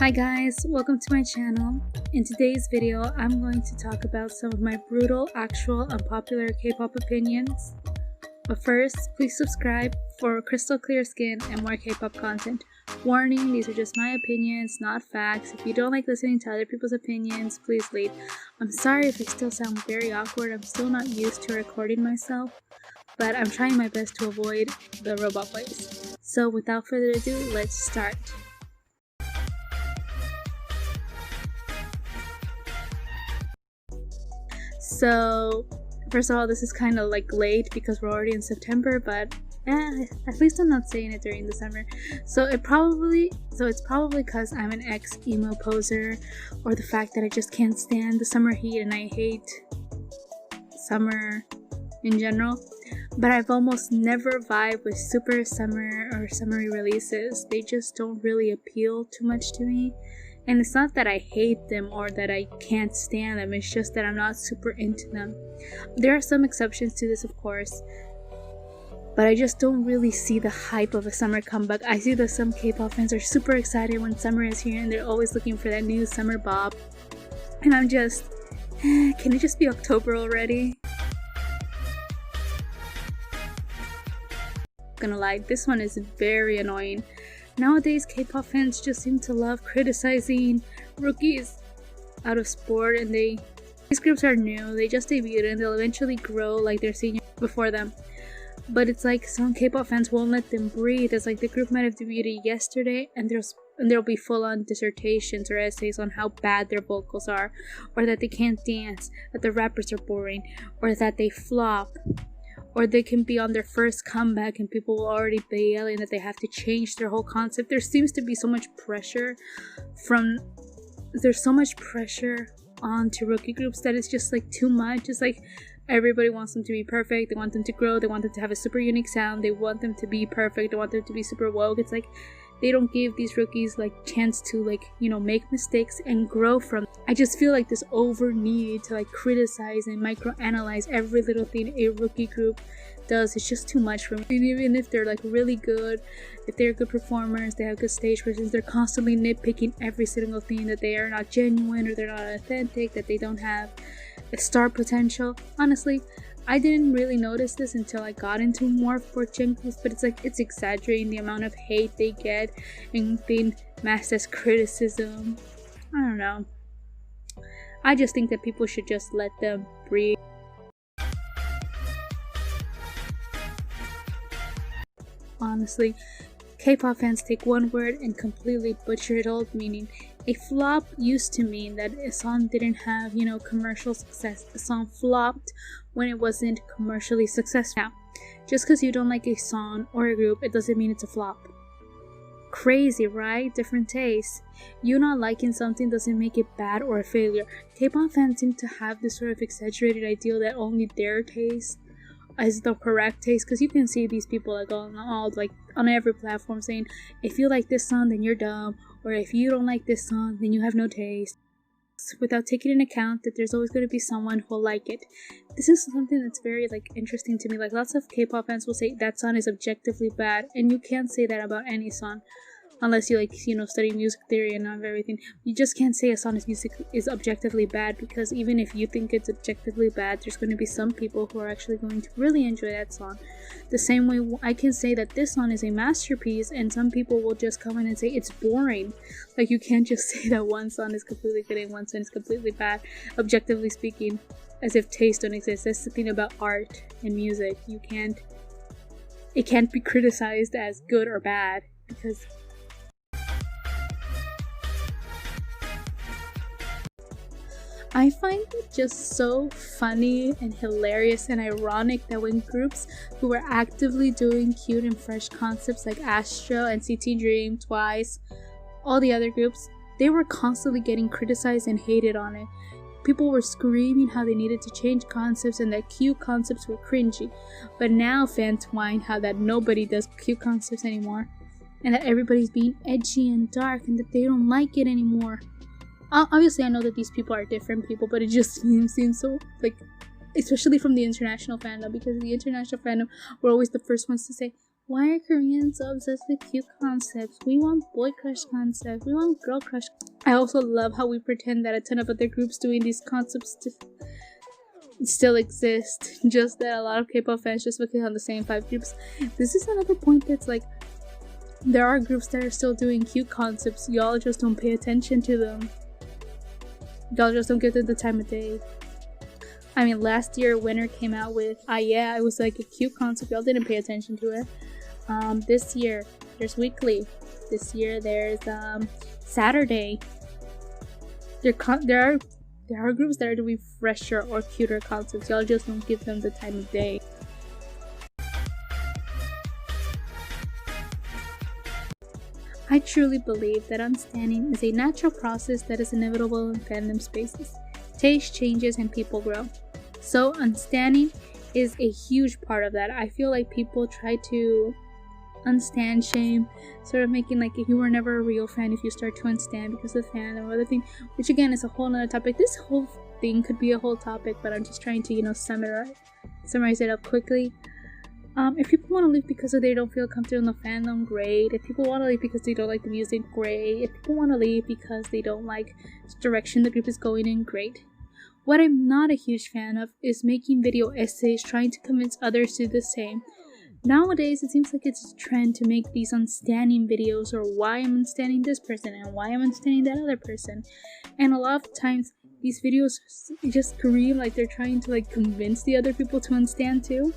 Hi guys, welcome to my channel. In today's video, I'm going to talk about some of my brutal, actual, unpopular K-pop opinions. But first, please subscribe for crystal clear skin and more K-pop content. Warning, these are just my opinions, not facts. If you don't like listening to other people's opinions, please leave. I'm sorry if I still sound very awkward. I'm still not used to recording myself, but I'm trying my best to avoid the robot voice. So without further ado, let's start. So, first of all, this is kind of like late because we're already in September, but at least I'm not saying it during the summer. So it's probably because I'm an ex-emo poser, or the fact that I just can't stand the summer heat and I hate summer in general. But I've almost never vibed with super summer or summery releases. They just don't really appeal too much to me. And it's not that I hate them or that I can't stand them, it's just that I'm not super into them. There are some exceptions to this, of course, but I just don't really see the hype of a summer comeback. I see that some K-pop fans are super excited when summer is here and they're always looking for that new summer bop. And I'm just, can it just be October already? Not gonna lie, this one is very annoying. Nowadays, K-pop fans just seem to love criticizing rookies out of sport, and these groups are new, they just debuted and they'll eventually grow like their seniors before them. But it's like some K-pop fans won't let them breathe. It's like the group might have debuted yesterday and there'll be full-on dissertations or essays on how bad their vocals are, or that they can't dance, that the rappers are boring, or that they flop. Or they can be on their first comeback and people will already be yelling that they have to change their whole concept. There seems to be so much pressure onto rookie groups that it's just like too much. It's like everybody wants them to be perfect, they want them to grow, they want them to have a super unique sound, they want them to be perfect, they want them to be super woke. It's like they don't give these rookies like chance to make mistakes and grow from. I just feel like this over need to criticize and microanalyze every little thing a rookie group does. It's just too much for me. Even if they're really good, if they're good performers, they have good stage presence, they're constantly nitpicking every single thing, that they are not genuine or they're not authentic, that they don't have a star potential. Honestly, I didn't really notice this until I got into more for junkies, but it's exaggerating the amount of hate they get and being masked as criticism. I don't know. I just think that people should just let them breathe. Honestly, K-pop fans take one word and completely butcher it all, meaning a flop used to mean that a song didn't have, commercial success. A song flopped when it wasn't commercially successful. Now, just because you don't like a song or a group, it doesn't mean it's a flop. Crazy, right? Different tastes. You not liking something doesn't make it bad or a failure. K-pop fans seem to have this sort of exaggerated ideal that only their taste is the correct taste, because you can see these people on every platform saying, if you like this song then you're dumb, or if you don't like this song then you have no taste, without taking into account that there's always going to be someone who'll like it. This is something that's very interesting to me. Lots of K-pop fans will say that song is objectively bad, and you can't say that about any song unless you study music theory and not everything. You just can't say a song is objectively bad, because even if you think it's objectively bad, there's going to be some people who are actually going to really enjoy that song. The same way I can say that this song is a masterpiece and some people will just come in and say it's boring. You can't just say that one song is completely good and one song is completely bad, objectively speaking, as if taste don't exist. That's the thing about art and music. It can't be criticized as good or bad, because I find it just so funny and hilarious and ironic that when groups who were actively doing cute and fresh concepts like Astro, NCT Dream, Twice, all the other groups, they were constantly getting criticized and hated on it. People were screaming how they needed to change concepts and that cute concepts were cringy. But now fans whine how that nobody does cute concepts anymore, and that everybody's being edgy and dark and that they don't like it anymore. Obviously, I know that these people are different people, but it just seems so, especially from the international fandom, because the international fandom were always the first ones to say, Why are Koreans so obsessed with cute concepts? We want boy crush concepts. We want girl crush. I also love how we pretend that a ton of other groups doing these concepts still exist. Just that a lot of K-pop fans just focus on the same 5 groups. This is another point that's like, there are groups that are still doing cute concepts. Y'all just don't pay attention to them. Y'all just don't give them the time of day. I mean, last year Winner came out with yeah, it was like a cute concept. Y'all didn't pay attention to it. This year there's Weekly. This year there's Saturday. There are groups that are doing fresher or cuter concepts. Y'all just don't give them the time of day. I truly believe that unstanding is a natural process that is inevitable in fandom spaces. Taste changes and people grow. So unstanding is a huge part of that. I feel like people try to unstand shame, sort of making like if you were never a real fan if you start to unstand because of fandom or other thing, which again is a whole nother topic. This whole thing could be a whole topic, but I'm just trying to, summarize it up quickly. If people want to leave because they don't feel comfortable in the fandom, great. If people want to leave because they don't like the music, great. If people want to leave because they don't like the direction the group is going in, great. What I'm not a huge fan of is making video essays trying to convince others to do the same. Nowadays, it seems like it's a trend to make these unstanding videos, or why I'm unstanding this person and why I'm unstanding that other person. And a lot of times, these videos just scream like they're trying to convince the other people to unstand too.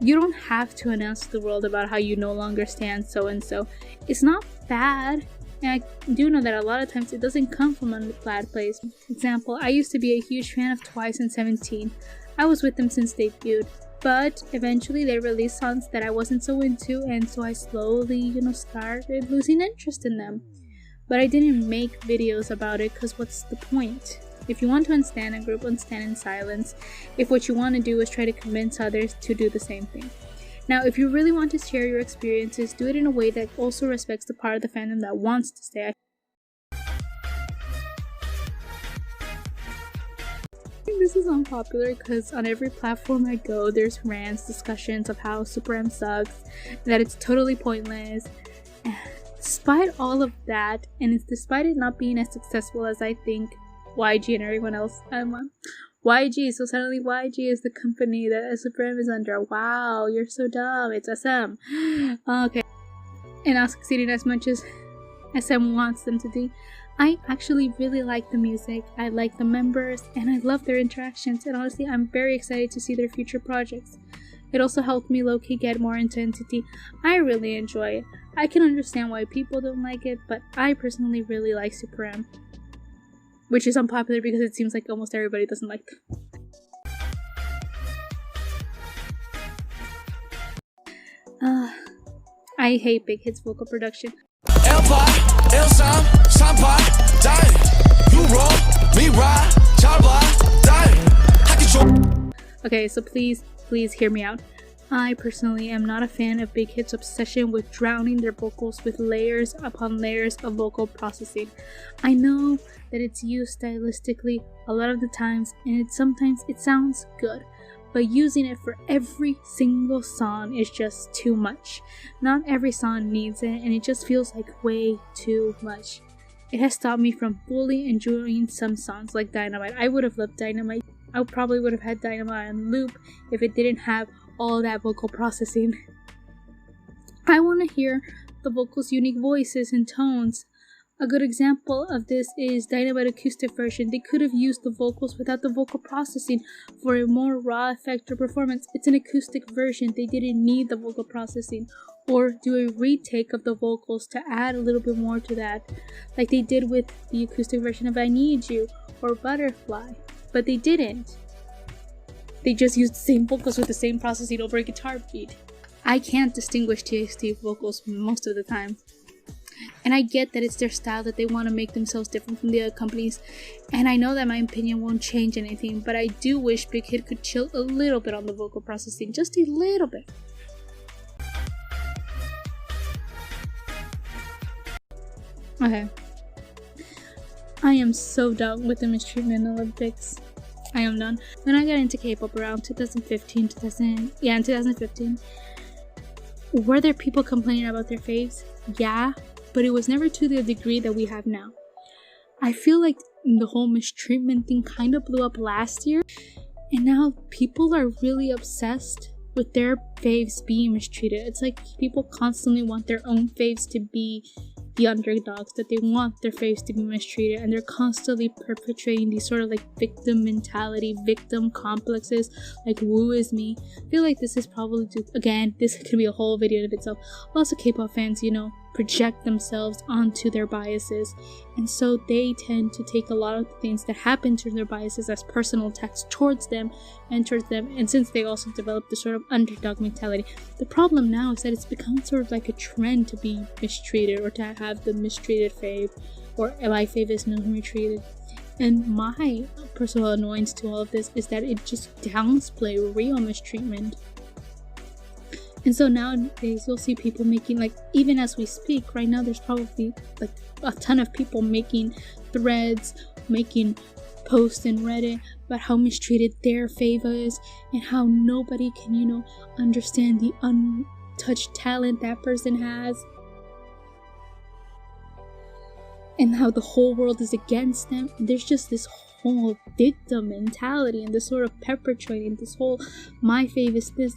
You don't have to announce to the world about how you no longer stand so and so. It's not bad. And I do know that a lot of times it doesn't come from a bad place. For example, I used to be a huge fan of Twice and 17. I was with them since they debuted. But eventually they released songs that I wasn't so into, and so I slowly, started losing interest in them. But I didn't make videos about it because what's the point? If you want to unstand a group, unstand in silence. If what you want to do is try to convince others to do the same thing. Now, if you really want to share your experiences, do it in a way that also respects the part of the fandom that wants to stay. This is unpopular because on every platform I go, there's rants, discussions of how superm sucks, that it's totally pointless. Despite all of that, and despite it not being as successful as I think YG and everyone else, YG, so suddenly YG is the company that superm is under. Wow, you're so dumb, it's SM. Okay, and not succeeding as much as SM wants them to do. I actually really like the music, I like the members, and I love their interactions, and honestly I'm very excited to see their future projects. It also helped me low-key get more into Entity. I really enjoy it. I can understand why people don't like it, but I personally really like superm. Which is unpopular because it seems like almost everybody doesn't like them. I hate Big Hit's vocal production. Okay, so please hear me out. I personally am not a fan of Big Hit's obsession with drowning their vocals with layers upon layers of vocal processing. I know that it's used stylistically a lot of the times, and sometimes it sounds good, but using it for every single song is just too much. Not every song needs it, and it just feels like way too much. It has stopped me from fully enjoying some songs like Dynamite. I would have loved Dynamite. I probably would have had Dynamite on loop if it didn't have all that vocal processing. I want to hear the vocals' unique voices and tones. A good example of this is Dynamite acoustic version. They could have used the vocals without the vocal processing for a more raw effect or performance. It's an acoustic version. They didn't need the vocal processing. Or do a retake of the vocals to add a little bit more to that, like they did with the acoustic version of I Need You or Butterfly. But they didn't. They just used the same vocals with the same processing over a guitar beat. I can't distinguish TXT vocals most of the time. And I get that it's their style, that they want to make themselves different from the other companies. And I know that my opinion won't change anything, but I do wish Big Hit could chill a little bit on the vocal processing. Just a little bit. Okay. I am so done with the mistreatment Olympics. I am done. When I got into K-pop around 2015, Were there people complaining about their faves? Yeah, but it was never to the degree that we have now. I feel like the whole mistreatment thing kind of blew up last year, and now people are really obsessed with their faves being mistreated. It's like people constantly want their own faves to be the underdogs, that they want their faves to be mistreated, and they're constantly perpetrating these sort of like victim mentality, victim complexes, like woe is me. I feel like this is probably again, this could be a whole video in of itself. Lots of K-pop fans, project themselves onto their biases, and so they tend to take a lot of the things that happen to their biases as personal attacks towards them, and since they also developed this sort of underdog mentality. The problem now is that it's become sort of like a trend to be mistreated, or to have the mistreated fave, or my fave is mistreated. And my personal annoyance to all of this is that it just downplays real mistreatment. And so nowadays you'll see people making, like, even as we speak right now, there's probably like a ton of people making threads, making posts in Reddit about how mistreated their fave is, and how nobody can, understand the untouched talent that person has, and how the whole world is against them. There's just this whole victim mentality, and this sort of perpetrating this whole my fave is this,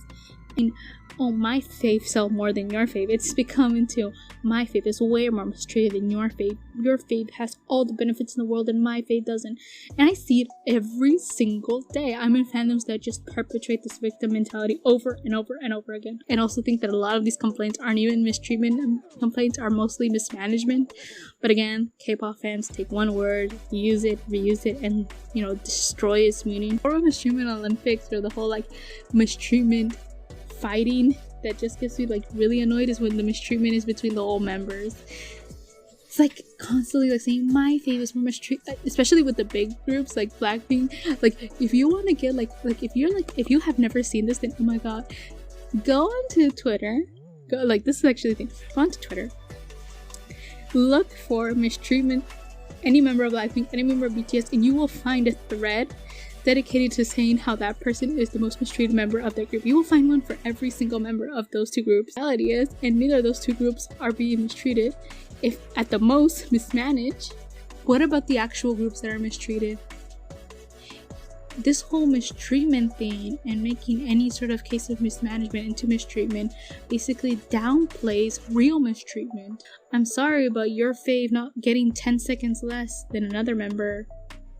and oh, my fave sell more than your fave. It's become into my fave is way more mistreated than your fave. Your fave has all the benefits in the world and my fave doesn't. And I see it every single day. I'm in fandoms that just perpetrate this victim mentality over and over and over again. And also think that a lot of these complaints aren't even mistreatment. Complaints are mostly mismanagement. But again, K-pop fans take one word, use it, reuse it, and destroy its meaning. Or mistreatment Olympics, or the whole like mistreatment fighting that just gets me like really annoyed is when the mistreatment is between the whole members. It's like constantly like saying my fave is more mistreated, especially with the big groups like Blackpink. Like if you want to get if you have never seen this, then oh my god, go onto Twitter. This is actually the thing. Go onto Twitter. Look for mistreatment any member of Blackpink, any member of BTS, and you will find a thread dedicated to saying how that person is the most mistreated member of their group. You will find one for every single member of those two groups. The reality is, and neither of those two groups are being mistreated, if at the most mismanaged. What about the actual groups that are mistreated? This whole mistreatment thing, and making any sort of case of mismanagement into mistreatment, basically downplays real mistreatment. I'm sorry, but your fave not getting 10 seconds less than another member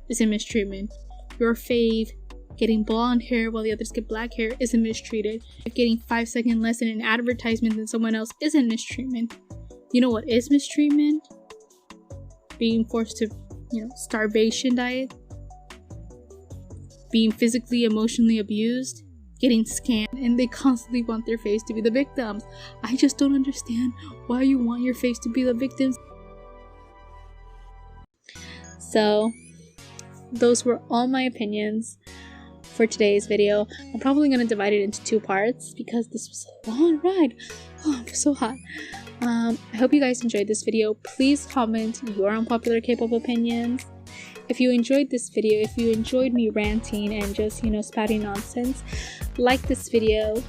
isn't mistreatment. Your fave getting blonde hair while the others get black hair isn't mistreated. Getting 5 seconds less in an advertisement than someone else isn't mistreatment. You know what is mistreatment? Being forced to, starvation diet. Being physically, emotionally abused. Getting scammed. And they constantly want their faves to be the victims. I just don't understand why you want your faves to be the victims. So those were all my opinions for today's video. I'm probably going to divide it into 2 parts because this was a long ride. Oh, I'm so hot. I hope you guys enjoyed this video. Please comment your unpopular K-pop opinions. If you enjoyed this video, if you enjoyed me ranting and just, spouting nonsense, like this video,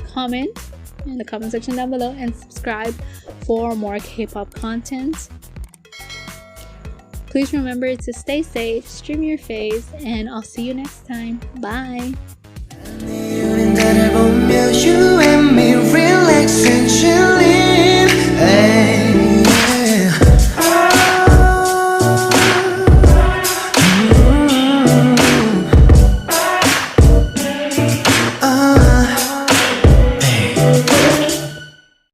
comment in the comment section down below, and subscribe for more K-pop content. Please remember to stay safe, stream your faves, and I'll see you next time. Bye!